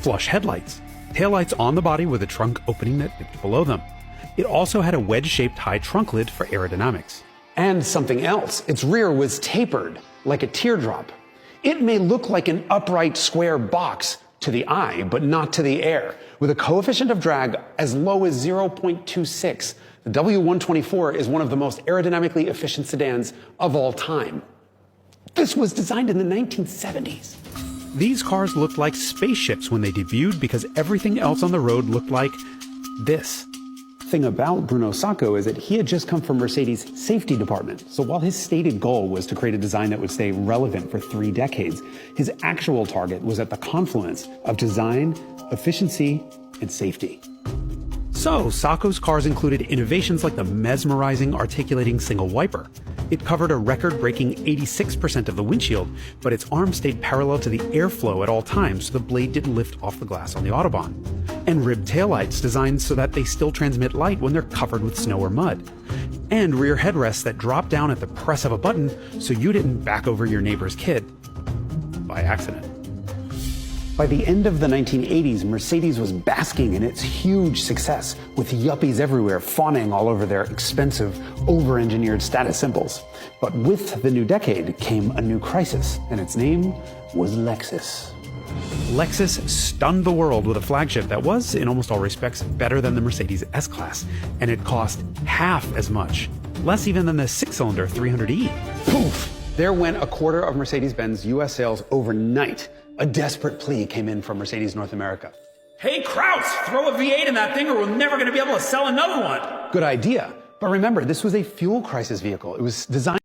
flush headlights, taillights on the body with a trunk opening that dipped below them. It also had a wedge-shaped high trunk lid for aerodynamics. And something else, its rear was tapered, like a teardrop. It may look like an upright square box to the eye, but not to the air. With a coefficient of drag as low as 0.26, the W124 is one of the most aerodynamically efficient sedans of all time. This was designed in the 1970s. These cars looked like spaceships when they debuted because everything else on the road looked like this. The thing about Bruno Sacco is that he had just come from Mercedes' safety department. So while his stated goal was to create a design that would stay relevant for 3 decades, his actual target was at the confluence of design, efficiency, and safety. So, Sacco's cars included innovations like the mesmerizing articulating single wiper. It covered a record-breaking 86% of the windshield, but its arm stayed parallel to the airflow at all times so the blade didn't lift off the glass on the Autobahn. And ribbed taillights designed so that they still transmit light when they're covered with snow or mud. And rear headrests that drop down at the press of a button so you didn't back over your neighbor's kid. By accident. By the end of the 1980s, Mercedes was basking in its huge success, with yuppies everywhere fawning all over their expensive, over-engineered status symbols. But with the new decade came a new crisis, and its name was Lexus. Lexus stunned the world with a flagship that was, in almost all respects, better than the Mercedes S-Class, and it cost half as much, less even than the 6-cylinder 300e. Poof! There went a quarter of Mercedes-Benz US sales overnight. A desperate plea came in from Mercedes North America. Hey, Krauts, throw a V8 in that thing or we're never going to be able to sell another one. Good idea. But remember, this was a fuel crisis vehicle. It was designed